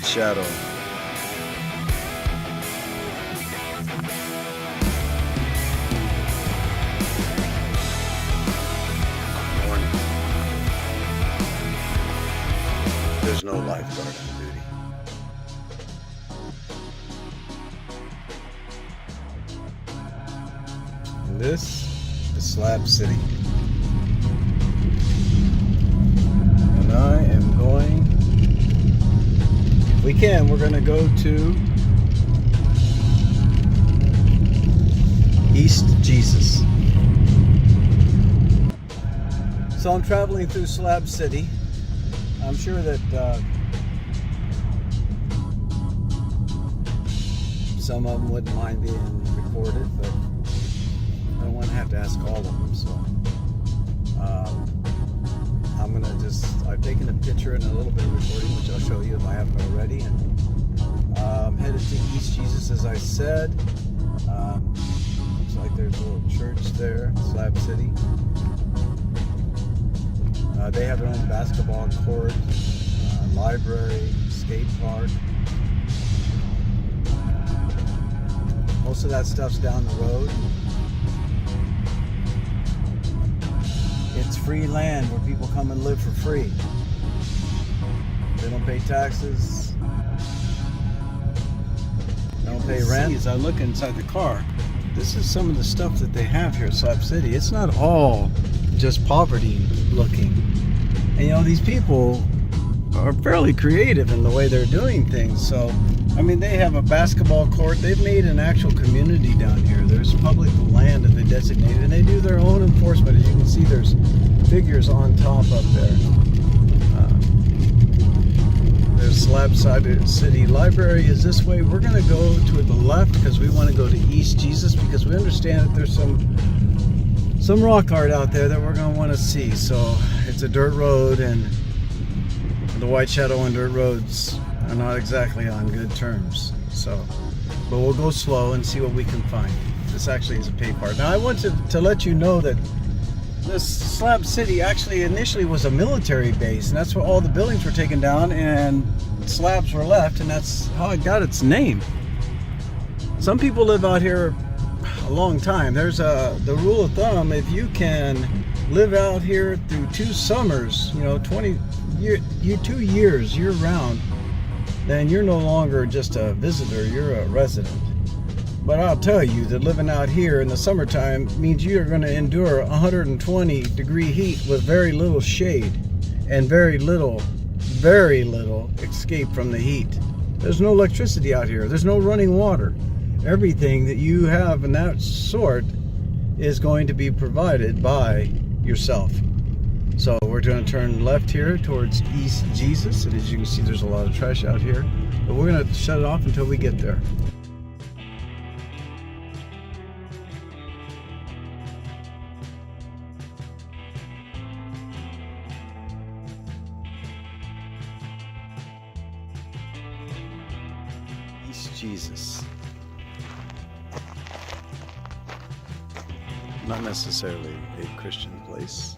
shadow. Warning. There's no lifeguard on duty. And this is Slab City. And I am going, if we can, we're going to go to East Jesus. So I'm traveling through Slab City. I'm sure that some of them wouldn't mind being recorded, but I don't want to have to ask all of them. So I'm gonna I've taken a picture and a little bit of recording, which I'll show you if I haven't already. And I'm headed to East Jesus, as I said. Looks like there's a little church there, Slab City. They have their own basketball court, library, skate park. Most of that stuff's down the road. It's free land where people come and live for free. They don't pay taxes. They don't pay rent. As I look inside the car, this is some of the stuff that they have here at Slab City. It's not all just poverty looking. And you know, these people are fairly creative in the way they're doing things. So, I mean, they have a basketball court. They've made an actual community down here. There's public land that they designated, and they do their own enforcement. As you can see, there's figures on top up there. There's Slab City Library is this way. We're going to go to the left because we want to go to East Jesus, because we understand that there's some rock art out there that we're going to want to see. So it's a dirt road, and the white shadow on dirt roads are not exactly on good terms. So, but we'll go slow and see what we can find. This actually is a pay part. Now I want to let you know that this Slab City actually initially was a military base, and that's where all the buildings were taken down and slabs were left, and that's how it got its name. Some people live out here a long time. There's the rule of thumb: if you can live out here through 2 summers, 2 years year round, then you're no longer just a visitor, you're a resident. But I'll tell you that living out here in the summertime means you're going to endure 120 degree heat with very little shade and very little escape from the heat. There's no electricity out here. There's no running water. Everything that you have in that sort is going to be provided by yourself. So we're going to turn left here towards East Jesus, and as you can see, there's a lot of trash out here, but we're going to shut it off until we get there. East Jesus. Not necessarily a Christian place.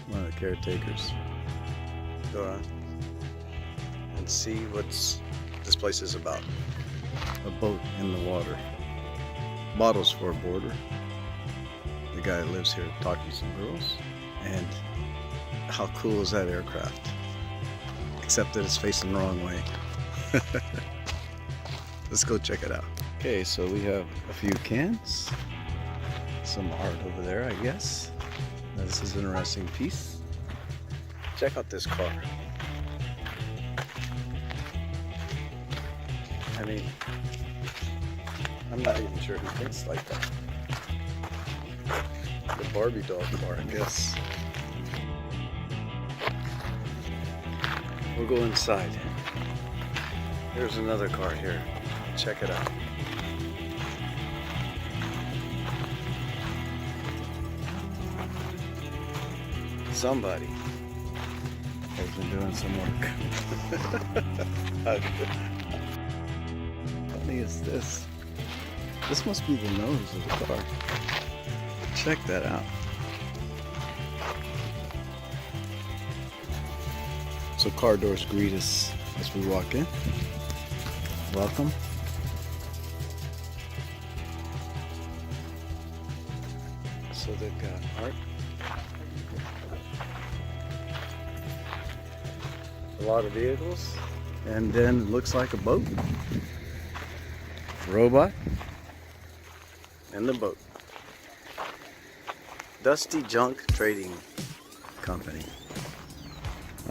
One of the caretakers. Go on and see what this place is about. A boat in the water. Bottles for a boarder. The guy that lives here talking to some girls. And how cool is that aircraft? Except that it's facing the wrong way. Let's go check it out. Okay, so we have a few cans. Some art over there, I guess. Now, this is an interesting piece. Check out this car. I mean, I'm not even sure who thinks like that. The Barbie doll car, I guess. We'll go inside. There's another car here. Check it out. Somebody has been doing some work. How funny is this? This must be the nose of the car. Check that out. So car doors greet us as we walk in. Welcome. So they've got art. A lot of vehicles. And then it looks like a boat. Robot. And the boat. Dusty Junk Trading Company.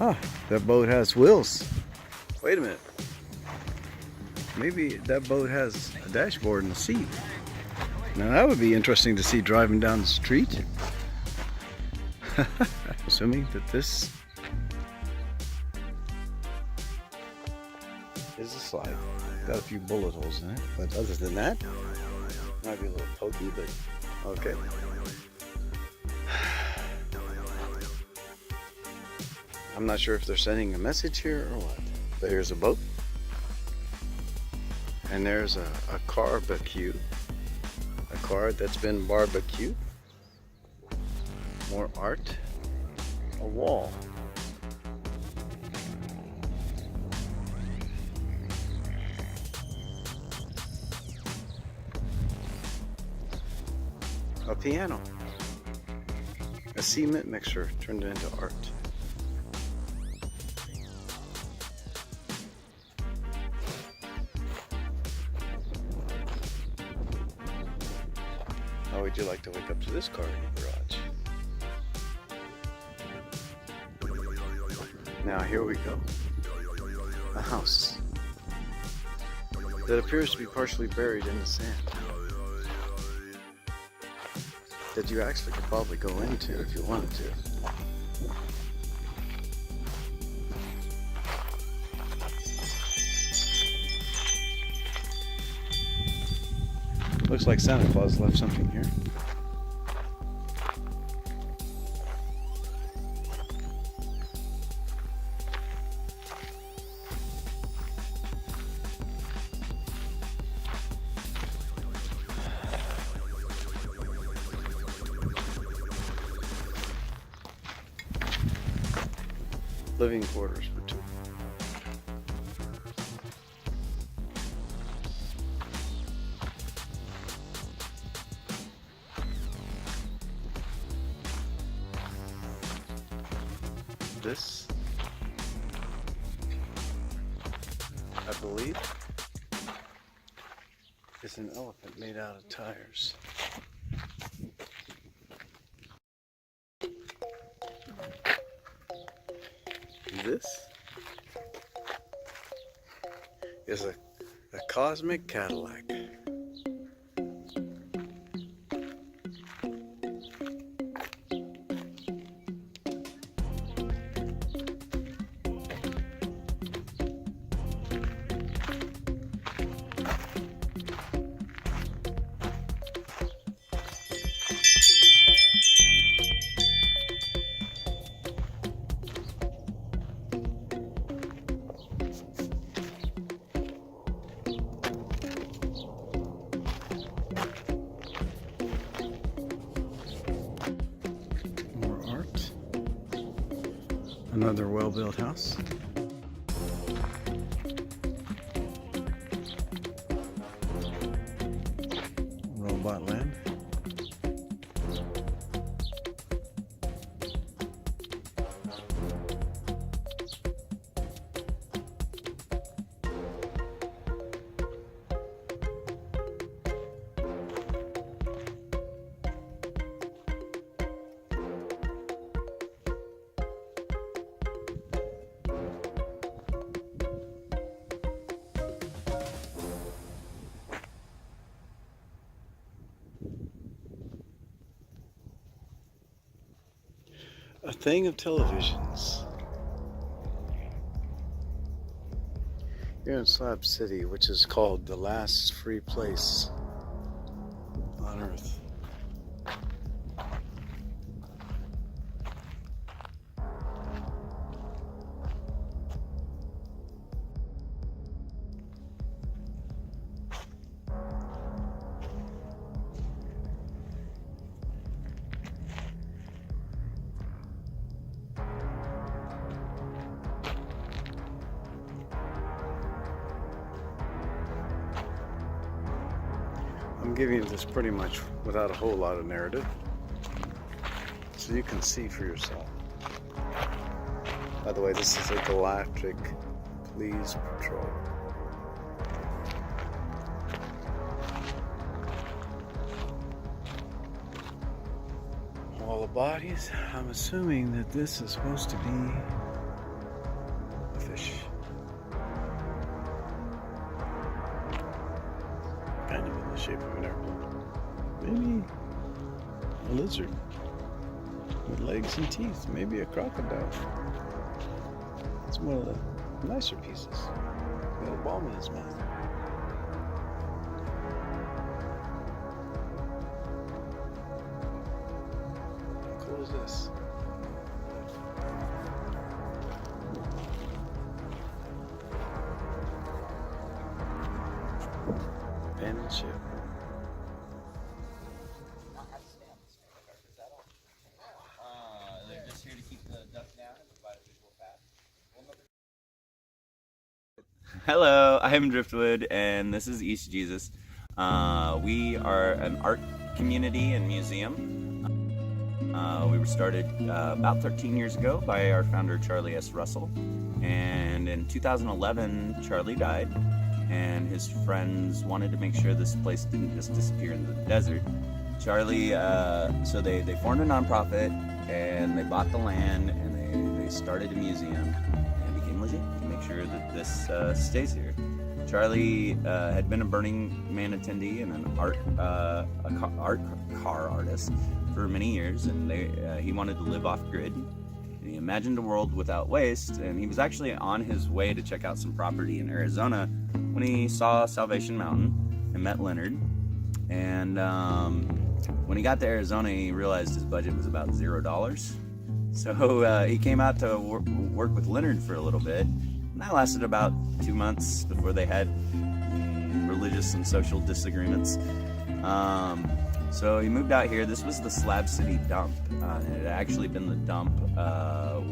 Ah, that boat has wheels. Wait a minute. Maybe that boat has a dashboard and a seat. Now that would be interesting to see driving down the street. Assuming that this is a slide. Got a few bullet holes in it, but other than that, might be a little pokey, but okay. I'm not sure if they're sending a message here or what. But here's a boat. And there's a barbecue. A car that's been barbecued. More art. A wall. A piano. A cement mixer turned into art. How would you like to wake up to this car in the garage? Now here we go. A house that appears to be partially buried in the sand. That you actually could probably go into if you wanted to. Looks like Santa Claus left something here. Living quarters for two. This, I believe, is an elephant made out of tires. This is a cosmic Cadillac. Another well-built house. Robot land. A thing of televisions. Here in Slab City, which is called the last free place on Earth. I'm giving you this pretty much without a whole lot of narrative, so you can see for yourself. By the way, this is a galactic police patrol. All the bodies, I'm assuming that this is supposed to be a fish. Kind of in the shape of an airplane. Maybe a lizard with legs and teeth. Maybe a crocodile. It's one of the nicer pieces. Got a bomb in his mouth. How cool is this? Abandoned ship. They're just here to keep the duck down and provide a visual path. Hello, I'm Driftwood, and this is East Jesus. We are an art community and museum. We were started about 13 years ago by our founder, Charlie S. Russell. And in 2011, Charlie died, and his friends wanted to make sure this place didn't just disappear into the desert. Charlie, so they formed a nonprofit, and they bought the land, and they started a museum, and it became legit to make sure that this stays here. Charlie had been a Burning Man attendee and an art car artist for many years, and he wanted to live off grid. And he imagined a world without waste, and he was actually on his way to check out some property in Arizona when he saw Salvation Mountain and met Leonard. And when he got to Arizona, he realized his budget was about $0. So he came out to work with Leonard for a little bit, and that lasted about 2 months before they had religious and social disagreements. So he moved out here. This was the Slab City dump. It had actually been the dump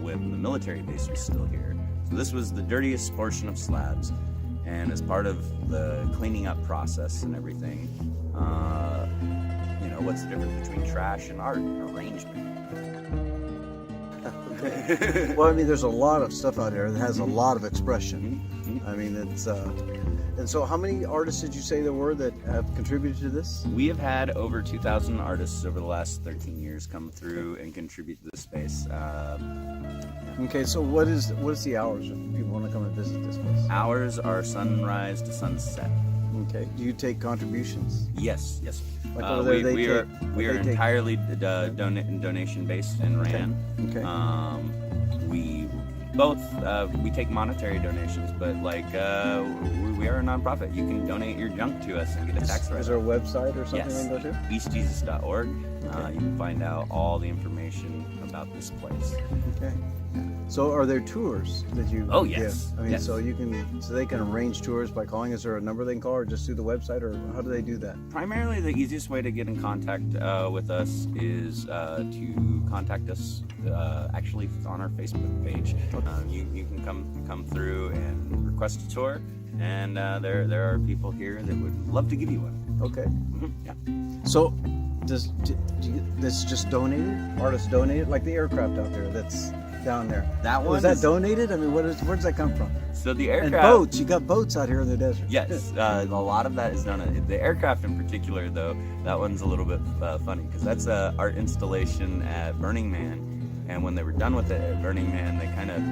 when the military base was still here. So this was the dirtiest portion of Slabs. And as part of the cleaning up process and everything, what's the difference between trash and art? Arrangement. Well, I mean, there's a lot of stuff out here that has a lot of expression. I mean, it's and so how many artists did you say there were that have contributed to this? We have had over 2,000 artists over the last 13 years come through and contribute to this space. Okay, so what is the hours if people want to come and visit this place? Hours are sunrise to sunset. Okay. Do you take contributions? Yes. Like over there, we are entirely donation based and ran. Okay. We take monetary donations, but we are a nonprofit. You can donate your junk to us and get a tax write-off. Is there a website or something Yes. we can go to? eastjesus.org. Okay. You can find out all the information about this place. Okay. So are there tours that you Oh, give? yes. I mean, Yes. so they can arrange tours by calling. Is there a number they can call, or just through the website, or how do they do that? Primarily, the easiest way to get in contact with us is to contact us actually on our Facebook page. You can come through and request a tour, and there are people here that would love to give you one. Okay. Yeah. So this just donated? Artists donated, like the aircraft out there that's down there. That one Was that donated? I mean, where does that come from? So the And aircraft. boats. You got boats out here in the desert. Yes, a lot of that is done. The aircraft in particular, though, that one's a little bit funny because that's an art installation at Burning Man. And when they were done with it at Burning Man, they kind of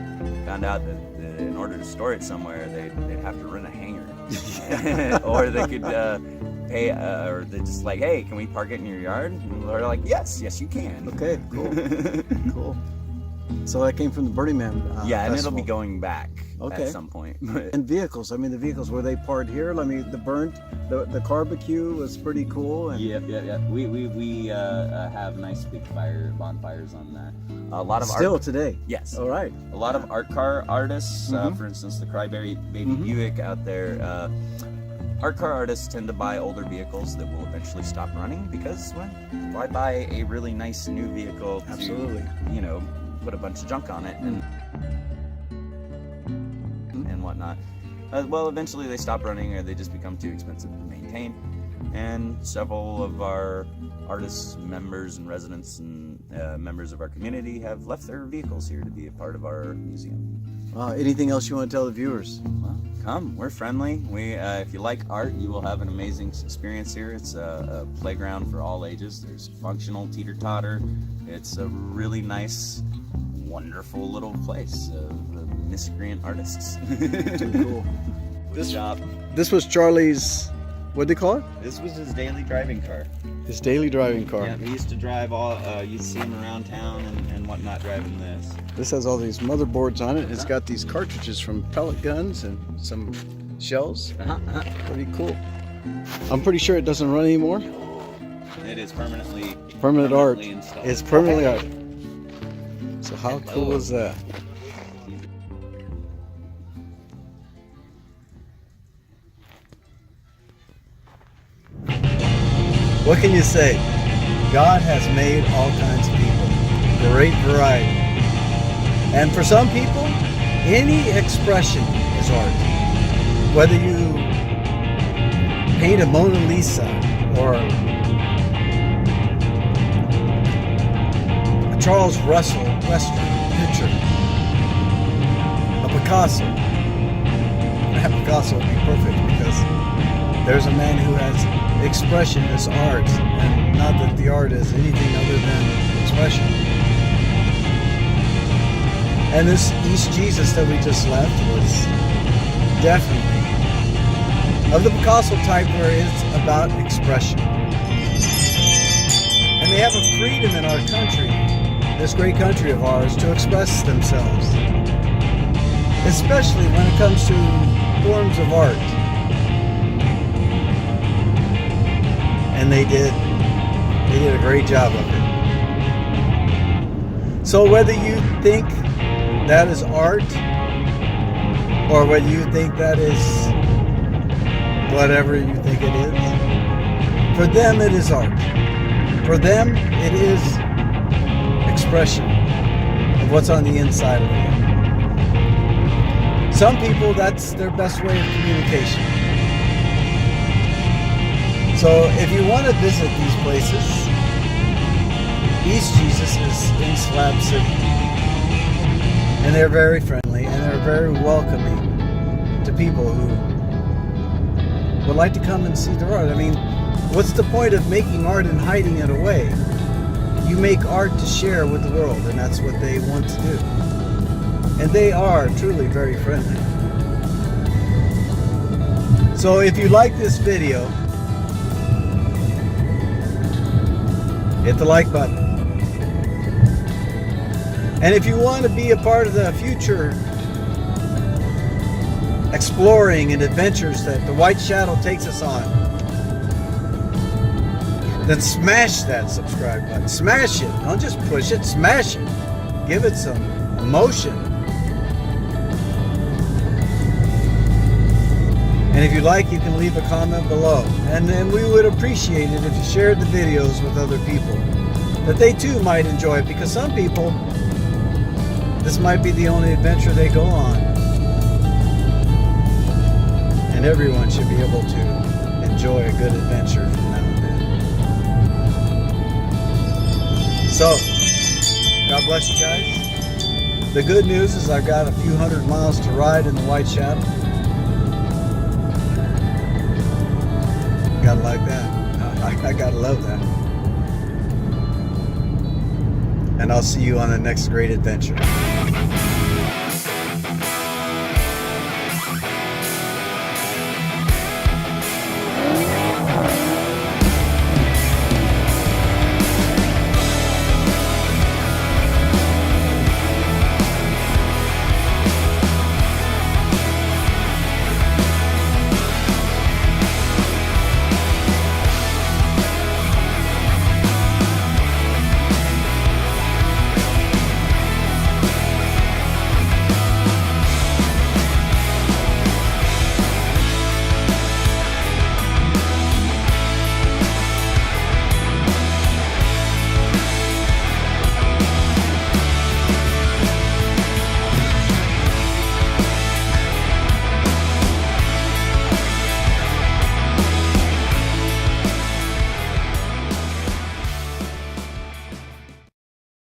found out that in order to store it somewhere, they'd have to rent a hangar, or they could pay, or they're just like, hey, can we park it in your yard? And they're like, yes, you can. Okay, cool. Cool. So that came from the Burning Man Yeah, and festival. it'll be going back Okay. at some point. And vehicles. I mean, the vehicles, were they parked here? I mean, the barbecue was pretty cool. And Yep. We have nice big bonfires on that. A lot of still art. today. Yes. All right. A lot of art car artists, for instance, the Cryberry Baby Buick out there. Art car artists tend to buy older vehicles that will eventually stop running because, well, why buy a really nice new vehicle to, Absolutely. put a bunch of junk on it and whatnot. Well, eventually they stop running or they just become too expensive to maintain. and several of our artists, members, and residents and members of our community have left their vehicles here to be a part of our museum. Anything else you want to tell the viewers? Well, come, we're friendly. If you like art, you will have an amazing experience here. It's a playground for all ages. There's functional teeter-totter. It's a really nice, wonderful little place of miscreant artists. Too cool. Good job. This was Charlie's, what'd they call it? This was his daily driving car. His daily driving car. Yeah, he used to drive you'd see him around town and whatnot driving this. This has all these motherboards on it. It's got these cartridges from pellet guns and some shells. Pretty cool. I'm pretty sure it doesn't run anymore. It is permanently art. installed. It's permanently art. So how cool is that? What can you say? God has made all kinds of people. Great variety. And for some people, any expression is art. Whether you paint a Mona Lisa or a Charles Russell Western picture, a Picasso. That Picasso would be perfect because there's a man who has expression as art, and not that the art is anything other than expression. And this East Jesus that we just left was definitely of the Picasso type where it's about expression. And they have a freedom in our country, this great country of ours, to express themselves, especially when it comes to forms of art. And they did a great job of it. So whether you think that is art, or whether you think that is whatever you think it is, for them it is art. For them it is expression of what's on the inside of them. Some people, that's their best way of communication. So if you want to visit these places, East Jesus is in Slab City. And they're very friendly and they're very welcoming to people who would like to come and see their art. I mean, what's the point of making art and hiding it away? You make art to share with the world, and that's what they want to do. And they are truly very friendly. So if you like this video, hit the like button. And if you want to be a part of the future exploring and adventures that the White Shadow takes us on, then smash that subscribe button. Smash it. Don't just push it. Smash it. Give it some emotion. And if you like, you can leave a comment below. And then we would appreciate it if you shared the videos with other people, that they too might enjoy it, because some people, this might be the only adventure they go on. And everyone should be able to enjoy a good adventure from now and then. So, God bless you guys. The good news is I've got a few hundred miles to ride in the White Shadow. Gotta like that. I gotta love that. And I'll see you on the next great adventure.